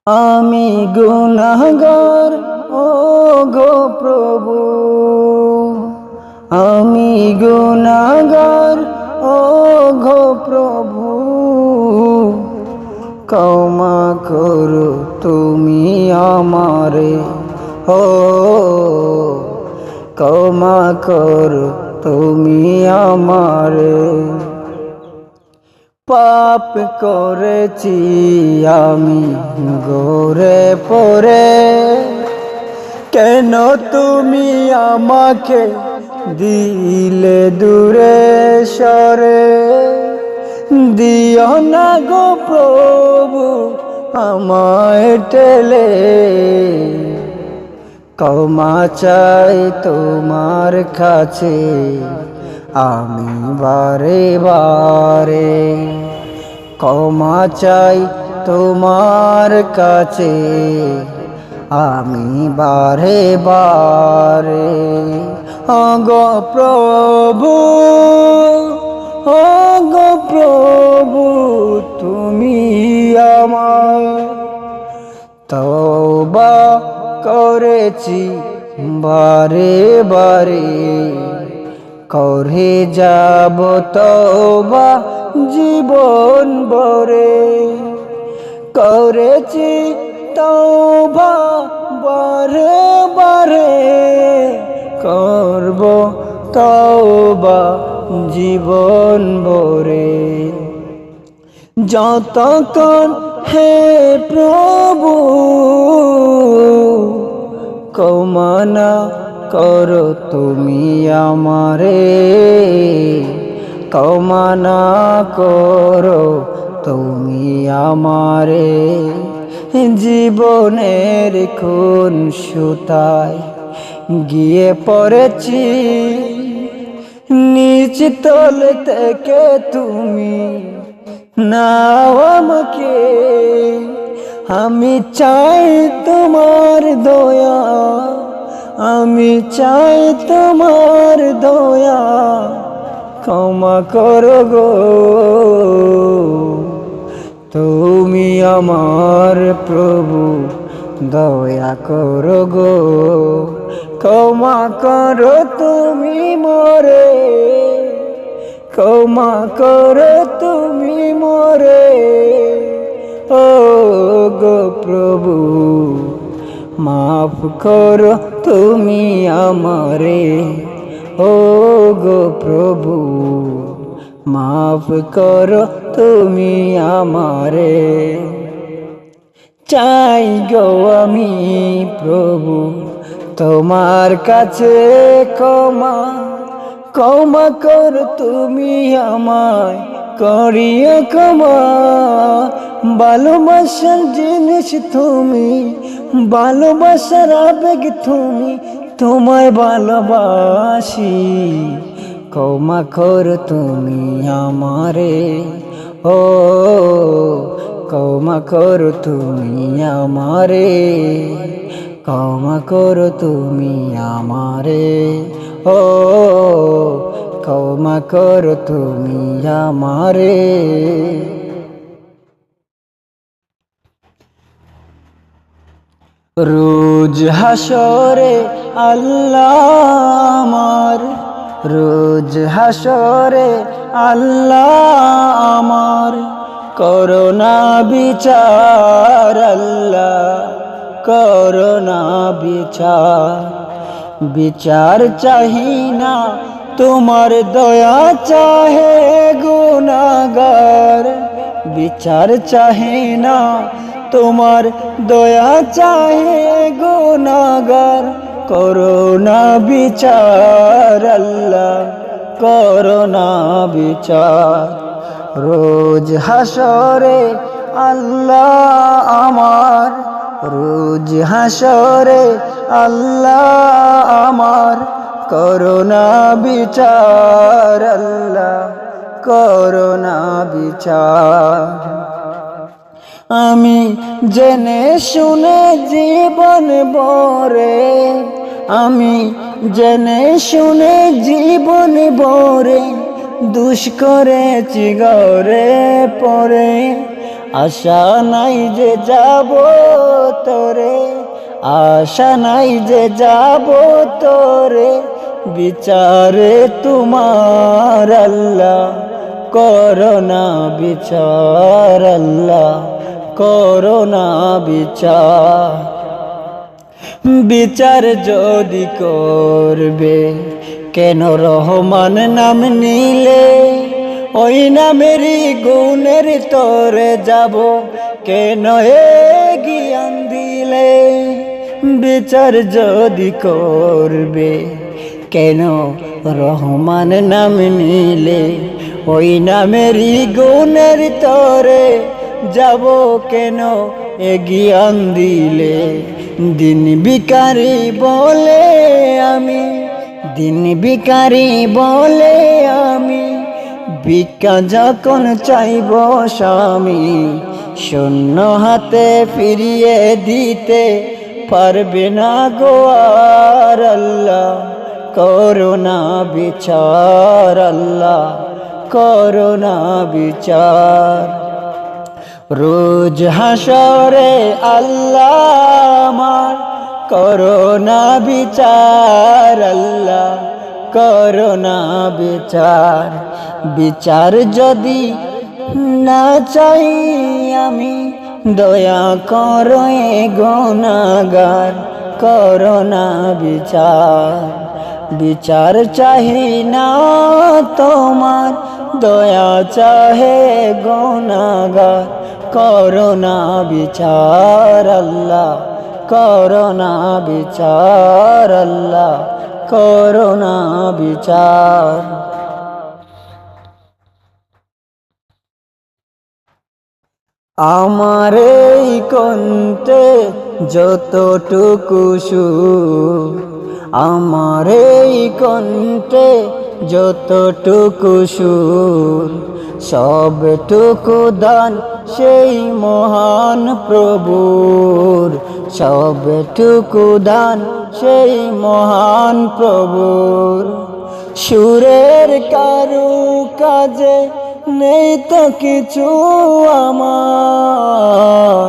আমি গুনাহগার, ও গো প্রভু, আমি গুনাহগার, ও গো প্রভু, ক্ষমা করো তুমি আমারে, ও ক্ষমা করো তুমি আমারে। পাপ করেছি আমি গোরে পরে, কেন তুমি আমাকে দিলে দূরে সরে। দিও না গো প্রভু আমায় ঠেলে, ক্ষমা চাই তোমার কাছে আমি বারে বারে। ক্ষমা চাই তোমার কাছে আমি বারে বারে। গো প্রভু, ও গো প্রভু, তুমি আমার তওবা করেছি বারে বারে, করে যাব তওবা জীবন ভরে। করেছি তওবা বারে বারে, করব তওবা জীবন ভরে। যতক্ষণ হে প্রভু ক্ষমা না করো তুমি আমারে, ক্ষমা না করো তুমি আমারে। জীবনের কোন সুতায় গিয়ে পড়েছি, নিচ তল থেকে তুমি নাও আমাকে। আমি চাই তোমার দয়া, আমি চাই তোমার দয়া, ক্ষমা করো গো তুমি আমার প্রভু, দয়া করো গো। ক্ষমা করো তুমি মোরে, ক্ষমা করো তুমি মোরে, ও গো প্রভু মাফ করো তুমি আমারে, ও গো প্রভু মাফ করো তুমি আমারে। চাই গো আমি প্রভু তোমার কাছে ক্ষমা, ক্ষমা করো তুমি আমায় করিও ক্ষমা। ভালোবাসার জিনিস তুমি, ভালোবাসার আবেগ তুমি, তোমায় ভালোবাসি। ক্ষমা করো তুমি আমারে, ও ক্ষমা করো তুমি আমারে, ক্ষমা করো তুমি আমারে, ও ক্ষমা করো তুমি আমারে। রোজ হাসরে আল্লাহ আমার, রোজ হাসরে আল্লাহ আমার, করোনা বিচার আল্লাহ, করোনা বিচার। বিচার চাহি না তোমার দয়া চাহে গুনাহগার, বিচার চাহি না তোমার দয়া চাহে গুনাহগার। করোনা বিচার আল্লাহ, করোনা বিচার। রোজ হাসরে আল্লাহ আমার, রোজ হাসরে আল্লাহ আমার, করোনা বিচার আল্লাহ, করোনা বিচার। আমি জেনে শুনে জীবন ভরে, আমি জেনে শুনে জীবন ভরে দুষ করেছি ঘরে পরে। আশা নাই যে যাব তোরে, আশা নাই যে যাব তোরে, বিচারে তোমার আল্লাহ করোনা বিচার, আল্লাহ করোনা বিচার। বিচার যদি করবে কেন রহমান নাম নিলে, ওই নামেরই গুণের তরে যাব কেন এ জ্ঞান দিলে। বিচার যদি করবে কেন রহমান নাম নিলে, ওই নামেরই গুণের তরে যাব কেন এ জ্ঞান দিলে। দিন ভিখারি বলে আমি, দিন ভিখারি বলে আমি, ভিক্ষা যখন চাইব স্বামী, শূন্য হাতে ফিরিয়ে দিতে পারবে না গো আর। আল্লাহ করোনা বিচার, আল্লাহ করোনা বিচার। রোজ হাসরে আল্লাহ আমার করোনা বিচার, আল্লাহ করোনা বিচার। বিচার যদি না চাই আমি, দয়া করো এ গুনাহগার, করোনা বিচার। বিচার চাহি না তোমার, দয়া চাহে গুনাহগার, করোনা বিচার, আল্লাহ করোনা বিচার, আল্লাহ করোনা বিচার। আমার এই কণ্ঠে যতটুকু সুর, আমার এই কণ্ঠে যতটুকু সুর, সবটুকু দান সেই মহান প্রভুর, সবটুকু দান সেই মহান প্রভুর। সুরের কারু কাজে নেই তো কিছু আমার,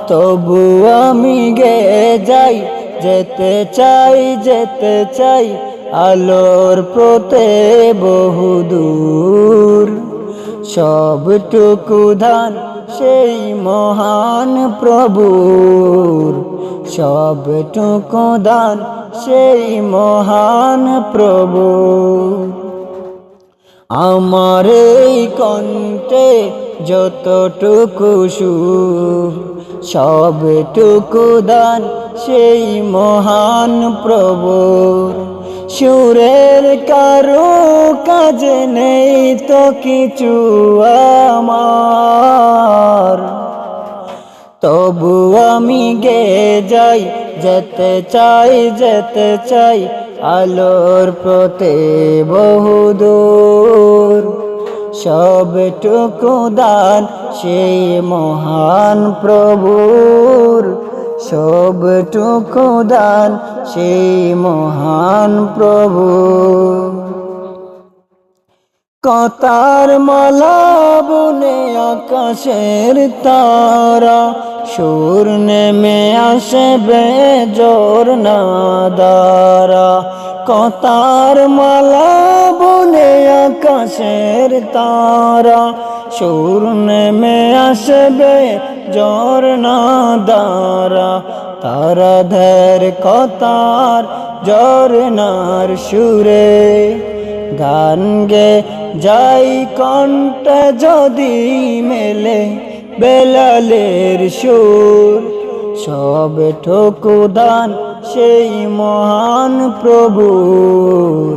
তবু আমি গেয়ে যাই, যেতে চাই যেতে চাই আলোর পথে বহুদূর। সবটুকু দান সেই মহান প্রভুর, সবটুকু দান সেই মহান প্রভুর। আমার এই কণ্ঠে যতটুকু সুর, সবটুকু দান সেই মহান প্রভুর। সুরের কারো কাজে নেই তো কিছু আমার, তবু আমি গেয়ে যাই, যেতে চাই যেতে চাই আলোর পথে বহুদূর। সবটুকু দান সেই মহান প্রভুর, সবটুকু দান সেই মহান প্রভুর। কথার মালা বুনে আকাশের তারা, সুর নেমে আসবে জোর না দ্বারা। কথার মালা বুনে আকাশের তারা, সুর নেমে আসবে জোর না দ্বারা। তারাদের কথার ঝরনার সুরে গান গে যাই কণ্ঠ যদি মেলে বেলালের সুর। সবটুকু দান সেই মহান প্রভুর,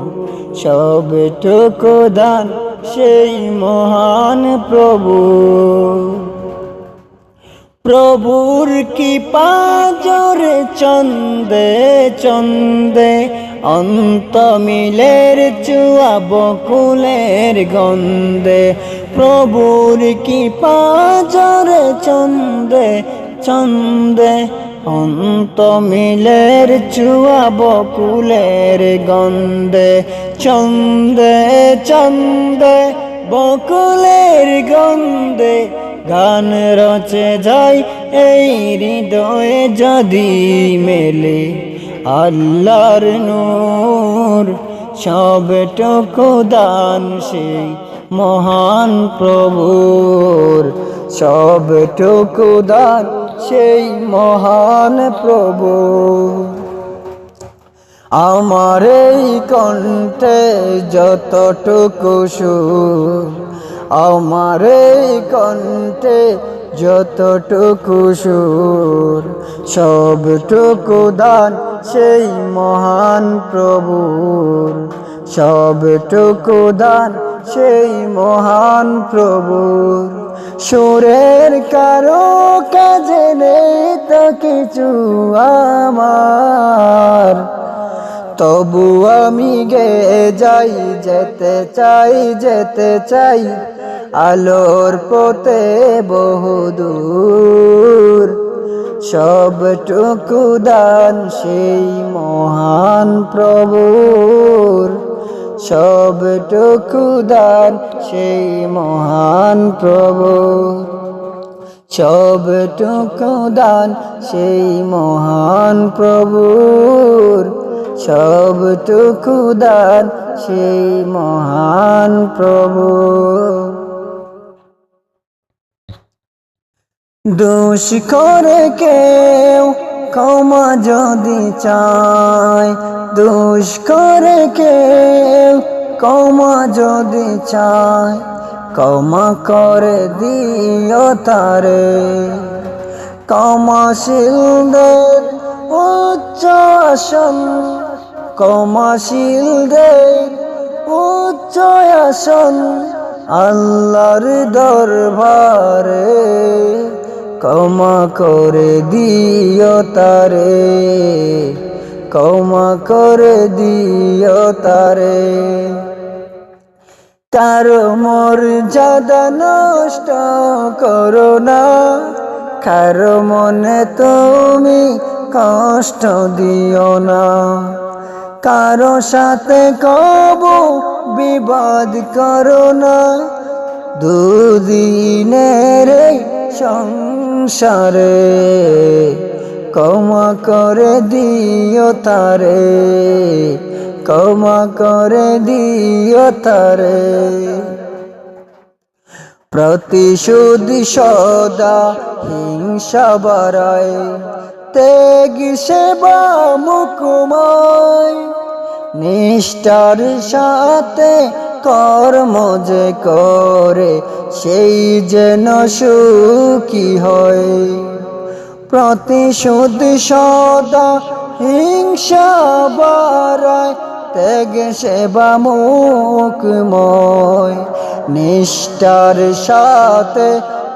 সবটুকু দান সেই মহান প্রভুর। প্রভুর কৃপা জোরে চন্দে চন্দে, অন্ত মিলের চুয়া বকুলের গন্ধে। প্রভুর কৃপা জোরে চন্দে চন্দে, অন্ত মিলের চুয়া বকুলের গন্ধে। চন্দে চন্দে বকুলের গন্ধে, গান রচে যায় এই হৃদয়ে যদি মেলে আল্লাহর নূর সবটুকু দান সেই মহান প্রভুর সবটুকু দান সেই মহান প্রভু আমার এই কণ্ঠে যতটুকু সুর আমার এই কণ্ঠে যতটুকু সুর সবটুকু দান সেই মহান প্রভুর সবটুকু দান সেই মহান প্রভুর সুরের কারো কাজে নেই তো কিছু আমার তবু আমি গেয়ে যাই যেতে চাই আলোর পথে বহুদূর সবটুকু দান সেই মহান প্রভুর সবটুকু দান সেই মহান প্রভুর সবটুকু দান সেই মহান প্রভুর সবটুকু দান সেই মহান প্রভু দোষ করে কেউ ক্ষমা যদি চায় দোষ করে কেউ ক্ষমা যদি চায় ক্ষমা করে দিও তারে ক্ষমাশীলদের উচ্চ আসন ক্ষমাশীলদের উচ্চ আসন আল্লাহর দরবারে ক্ষমা করে দিও তারে ক্ষমা করে দিও তারে কারো মর্যাদা নষ্ট করো না কারো মনে তুমি কষ্ট দিও না কারো সাথে কবু বিবাদ করো না দুদিনের সংসারে ক্ষমা করে দিও তারে ক্ষমা করে দিও তারে প্রতিশোধ সদা হিংসা বাড়ায় ত্যাগ সেবা মুখময় নিষ্ঠার সাথে কর্ম যে করে সেই যেন সুখী হয় প্রতিশোধ সদা হিংসা বাড়ায় ত্যাগ সেবা মুখময় নিষ্ঠার সাথে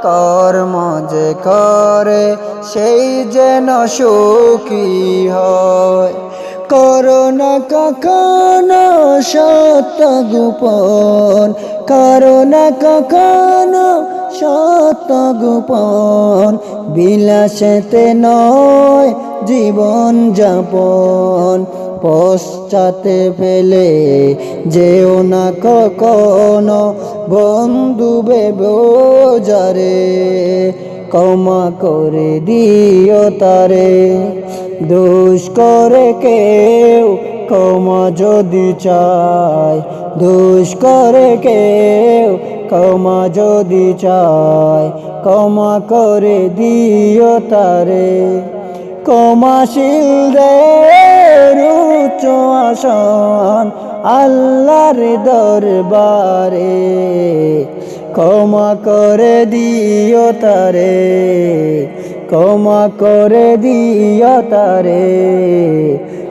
কর্ম যে করে সেই যেন সুখী হয় করোনা কখনো সত্য গোপন করোনা কখনো সত্য গোপন বিলাসেতে নয় জীবন যাপন পশ্চাতে ফেলে যেও না কখনো বন্ধু বেবোজারে ক্ষমা করে দিও তারে দোষ করে কেউ ক্ষমা যদি চায় দোষ করে কেউ ক্ষমা যদি চায় ক্ষমা করে দিও তারে ক্ষমাশীলদের উচ্চ আসন আল্লাহর দরবারে ক্ষমা করে দিও তারে ক্ষমা করে দিও তারে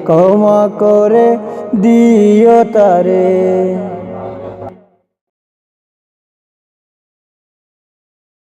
ক্ষমা করে দিও তারে।